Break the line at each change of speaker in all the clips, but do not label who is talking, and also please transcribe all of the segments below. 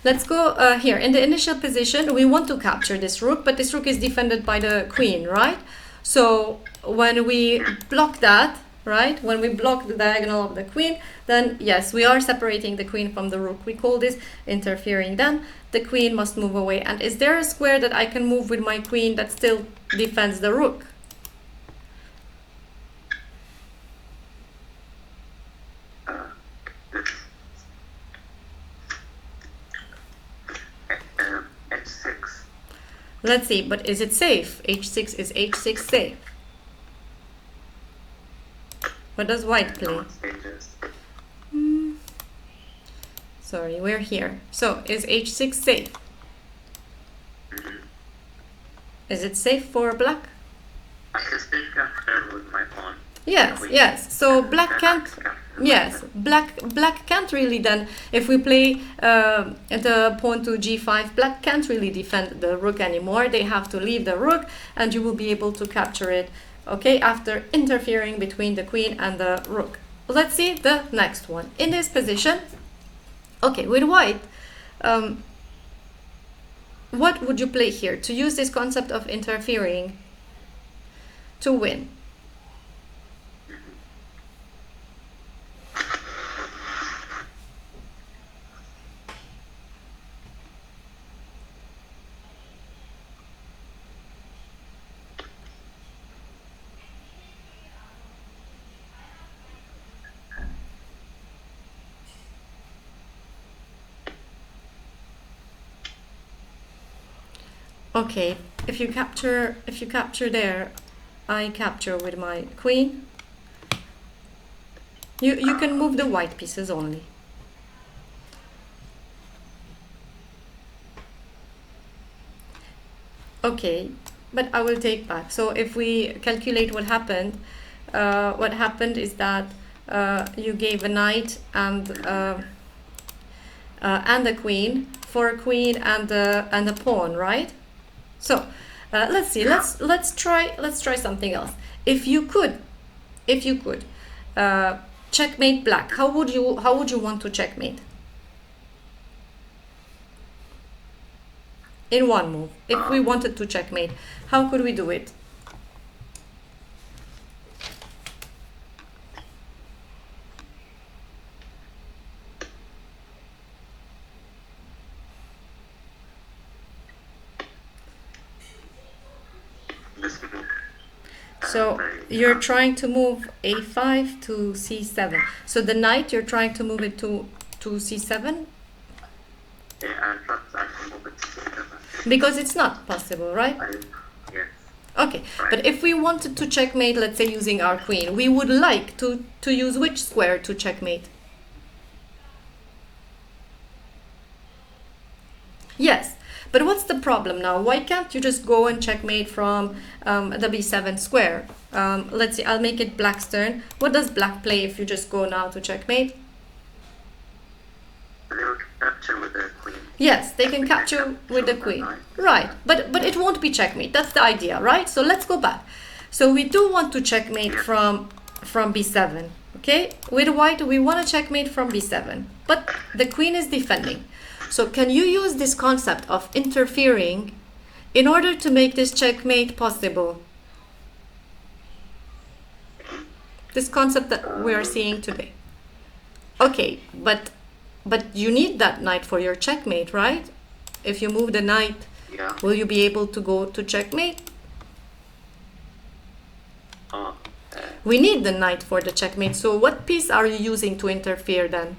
let's go here. In the initial position, we want to capture this rook, but this rook is defended by the queen, right? So when we block that, right, when we block the diagonal of the queen, then yes, we are separating the queen from the rook. We call this interfering. Then the queen must move away. And is there a square that I can move with my queen that still defends the rook?
H6.
Let's see, but is it safe? H6, is H6 safe? What does white play? Sorry, we're here. So, is H6 safe? Is it safe for black?
I can still capture with my pawn.
Yes, yes. So black can't. Yes, black can't really then. If we play the pawn to g5, black can't really defend the rook anymore. They have to leave the rook, and you will be able to capture it. Okay, after interfering between the queen and the rook. Let's see the next one. In this position, okay, with white, what would you play here to use this concept of interfering to win? Okay, if you capture there, I capture with my queen. You can move the white pieces only. Okay, but I will take back. So if we calculate what happened is that you gave a knight and a queen for a queen and a pawn, right? So let's see. Let's try something else. If you could checkmate black, how would you want to checkmate? In one move, if we wanted to checkmate, how could we do it? So you're trying to move a5 to c7. So the knight, you're trying to move it to c7?
Yeah, I thought I can move it to c7.
Because it's not possible, right?
Yes.
Okay,
Right.
but if we wanted to checkmate, let's say using our queen, we would like to use which square to checkmate? Yes, but what's the problem now? Why can't you just go and checkmate from the b7 square? Let's see, I'll make it black's turn. What does black play if you just go now to checkmate?
They will capture with the queen.
Yes, they can capture with the queen. Right, but it won't be checkmate. That's the idea, right? So let's go back. So we do want to checkmate from b7, okay? With white, we want to checkmate from b7, but the queen is defending. So can you use this concept of interfering in order to make this checkmate possible? This concept that we are seeing today. Okay, but you need that knight for your checkmate, right? If you move the knight,
Yeah.
will you be able to go to checkmate? We need the knight for the checkmate. So what piece are you using to interfere then?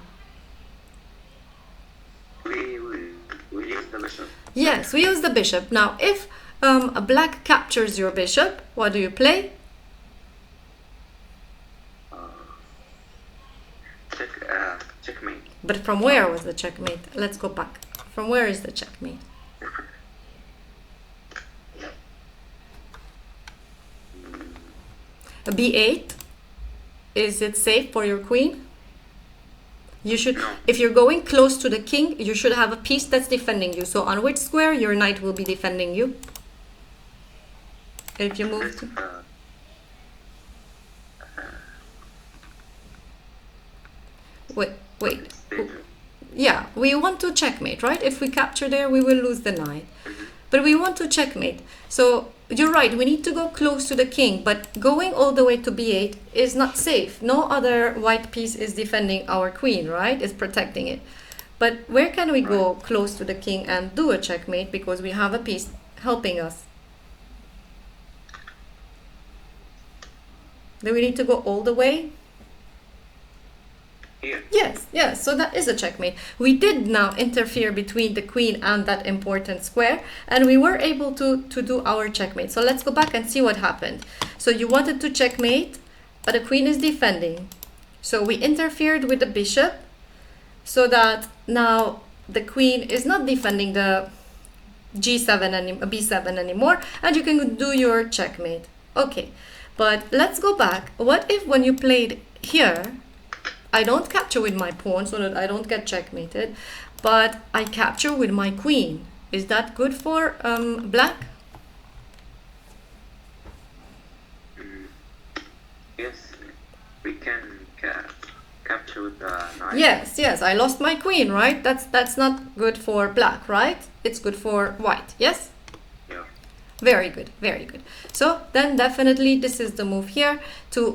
We use the bishop.
Yes, we use the bishop. Now, if a black captures your bishop, what do you play?
Checkmate.
But from where was the checkmate? Let's go back. From where is the checkmate? B8. Is it safe for your queen? You should, if you're going close to the king, you should have a piece that's defending you. So on which square your knight will be defending you? If you move to... Wait. yeah, we want to checkmate, right? If we capture there, we will lose the knight. But we want to checkmate. So you're right, we need to go close to the king, but going all the way to b8 is not safe. No other white piece is defending our queen, right? It's protecting it. But where can we go close to the king and do a checkmate because we have a piece helping us? Do we need to go all the way?
Here.
Yes, so that is a checkmate. We did now interfere between the queen and that important square, and we were able to do our checkmate. So let's go back and see what happened. So you wanted to checkmate, but the queen is defending. So we interfered with the bishop so that now the queen is not defending the b7 anymore, and you can do your checkmate. Okay, but let's go back. What if when you played here, I don't capture with my pawn so that I don't get checkmated, but I capture with my queen? Is that good for black?
Yes, we can capture with the knight.
Yes, I lost my queen, right? That's not good for black, right? It's good for white, yes?
Yeah.
Very good, very good. So then definitely this is the move here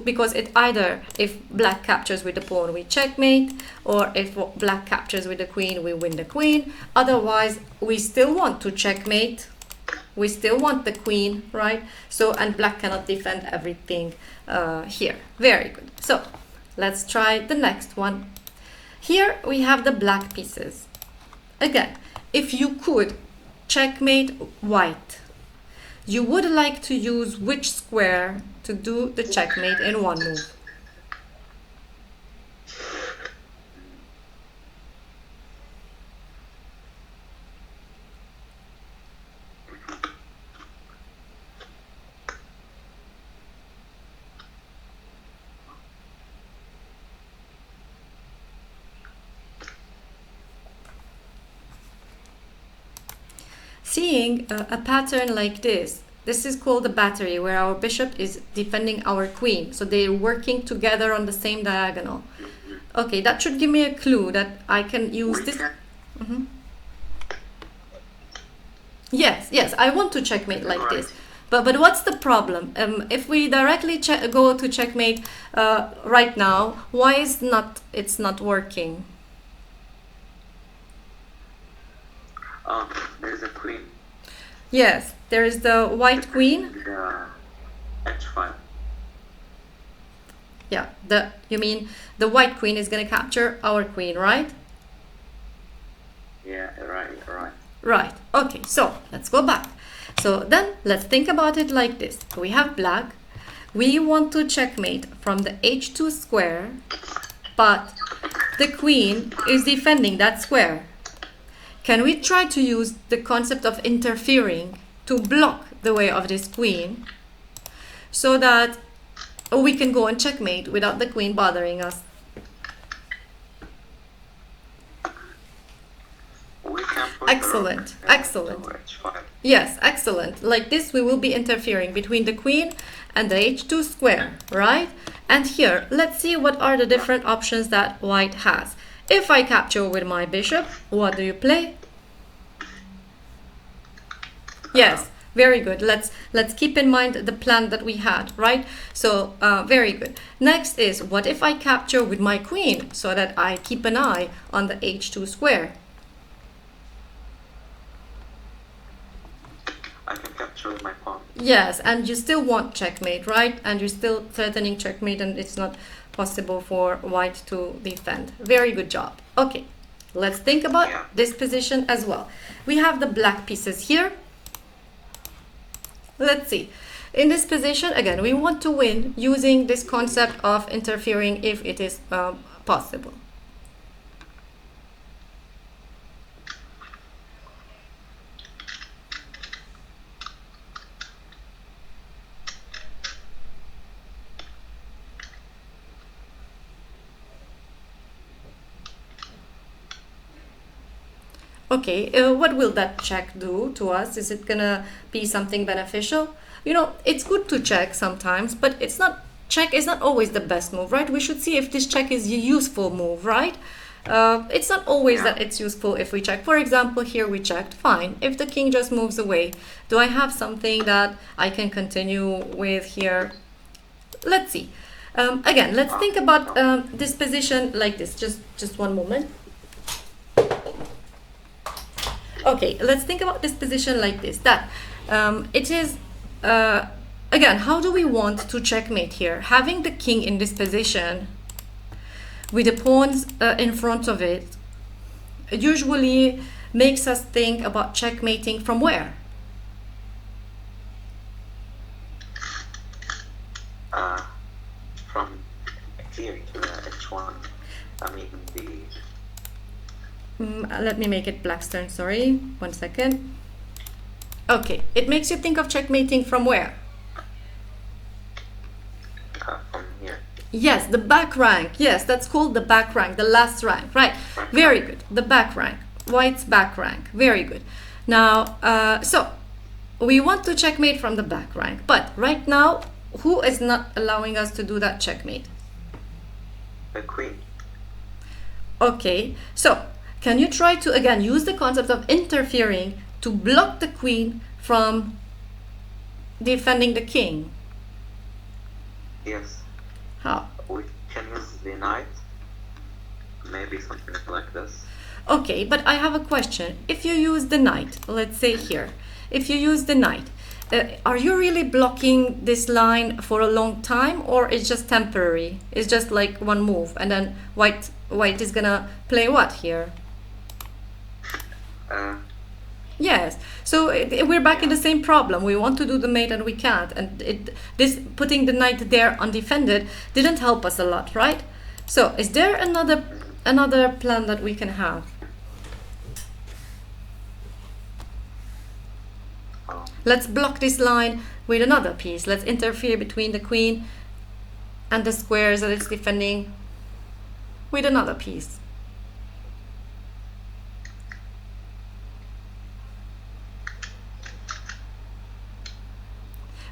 because it either if black captures with the pawn we checkmate, or if black captures with the queen we win the queen. Otherwise we still want to checkmate. We still want the queen, right? So, and black cannot defend everything here. Very good. So let's try the next one. Here we have the black pieces. Again, if you could checkmate white, you would like to use which square to do the checkmate in one move? Seeing a pattern like this is called a battery, where our bishop is defending our queen. So they're working together on the same diagonal. Okay, that should give me a clue that I can use this. Yes, I want to checkmate like this. But what's the problem? If we directly go to checkmate right now, why is it's not working?
There's a queen.
Yes, there is the white queen.
The h5.
Yeah, you mean the white queen is going to capture our queen, right?
Yeah, right.
Right. Okay, so let's go back. So then let's think about it like this. We have black. We want to checkmate from the h2 square, but the queen is defending that square. Can we try to use the concept of interfering to block the way of this queen so that we can go and checkmate without the queen bothering us?
We can put
Excellent, excellent.
h5.
Yes, excellent. Like this, we will be interfering between the queen and the h2 square, right? And here, let's see what are the different options that white has. If I capture with my bishop, what do you play? Yes, very good. Let's keep in mind the plan that we had, right? So very good. Next is, what if I capture with my queen so that I keep an eye on the h2 square?
I can capture with my pawn.
Yes, and you still want checkmate, right? And you're still threatening checkmate, and it's not possible for white to defend. Very good job. Okay, let's think about this position as well. We have the black pieces here. Let's see. In this position, again, we want to win using this concept of interfering if it is possible. Okay, what will that check do to us? Is it gonna be something beneficial? You know, it's good to check sometimes, but check is not always the best move, right? We should see if this check is a useful move, right? It's not always
Yeah.
that it's useful if we check. For example, here we checked, fine. If the king just moves away, do I have something that I can continue with here? Let's see. Again, let's think about this position like this. Just one moment. Okay, let's think about this position like this. That it is, again, how do we want to checkmate here? Having the king in this position with the pawns in front of it usually makes us think about checkmating from where?
From here to H1. I mean the
Let me make it black's turn, sorry. 1 second. Okay, it makes you think of checkmating from where?
from here.
Yes, the back rank. Yes, that's called the back rank, the last rank, right? Very good. The back rank. White's back rank. Very good. Now, so we want to checkmate from the back rank, but right now, who is not allowing us to do that checkmate?
The queen.
Okay, so can you try to again use the concept of interfering to block the queen from defending the king?
Yes.
How?
We can use the knight. Maybe something like this.
Okay, but I have a question. If you use the knight, let's say here, if you use the knight, are you really blocking this line for a long time, or it's just temporary? It's just like one move, and then white is gonna play what here? Yes, so we're back in the same problem. We want to do the mate and we can't, and this putting the knight there undefended didn't help us a lot, right? So is there another plan that we can have? Let's block this line with another piece. Let's interfere between the queen and the squares that it's defending with another piece.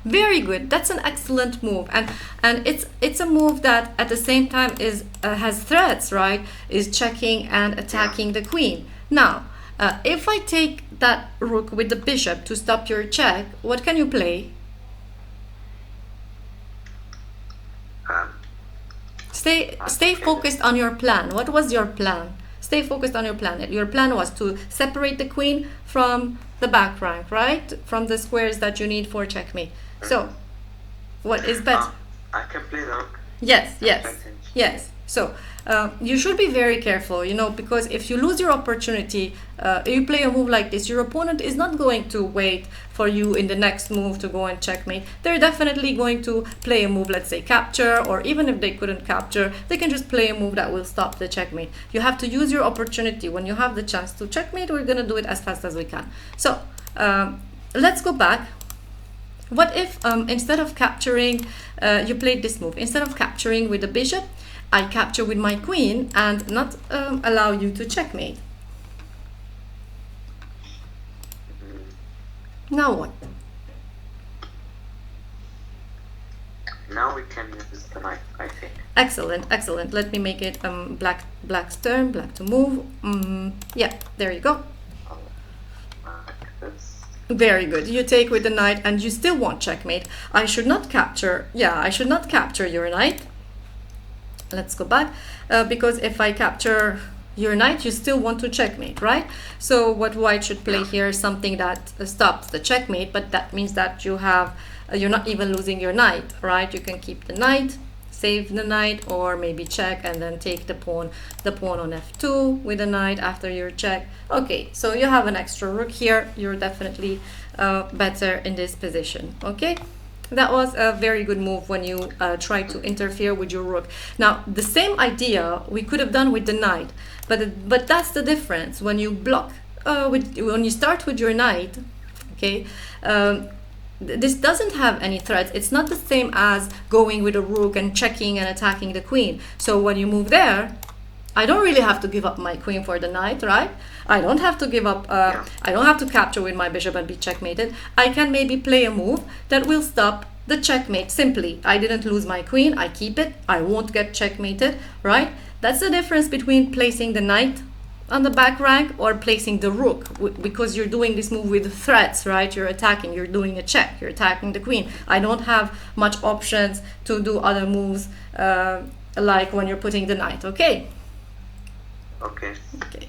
Very good. That's an excellent move, and it's a move that at the same time is has threats, right? Is checking and attacking the queen. Now, if I take that rook with the bishop to stop your check, what can you play? Stay focused on your plan. What was your plan? Stay focused on your plan. Your plan was to separate the queen from the back rank, right? From the squares that you need for checkmate. So, what is better?
I can play the rook.
Yes, yes. So, you should be very careful, because if you lose your opportunity, you play a move like this, your opponent is not going to wait for you in the next move to go and checkmate. They're definitely going to play a move, let's say capture, or even if they couldn't capture, they can just play a move that will stop the checkmate. You have to use your opportunity. When you have the chance to checkmate, we're going to do it as fast as we can. So, let's go back. What if instead of capturing, you played this move, instead of capturing with the bishop, I capture with my queen and not allow you to checkmate? Now what?
Now we can use the knight, I think.
Excellent, excellent. Let me make it black's turn, black to move. Yeah, there you go.
Like this.
Very good. You take with the knight and you still want checkmate. I should not capture. Yeah, I should not capture your knight. Let's go back. Because if I capture your knight, you still want to checkmate, right? So what white should play here is something that stops the checkmate, but that means that you have, you're not even losing your knight, right? You can keep the knight, save the knight, or maybe check and then take the pawn on f2 with the knight after your check. Okay, so you have an extra rook here. You're definitely better in this position. Okay, that was a very good move when you try to interfere with your rook. Now the same idea we could have done with the knight, but that's the difference. When you block when you start with your knight, okay, this doesn't have any threats. It's not the same as going with a rook and checking and attacking the queen. So when you move there, I don't really have to give up my queen for the knight, right? I don't have to give up, I don't have to capture with my bishop and be checkmated. I can maybe play a move that will stop the checkmate simply. I didn't lose my queen, I keep it, I won't get checkmated, right? That's the difference between placing the knight on the back rank or placing the rook, because you're doing this move with threats, right? You're attacking, you're doing a check, you're attacking the queen. I don't have much options to do other moves like when you're putting the knight. Okay.
Okay.
Okay.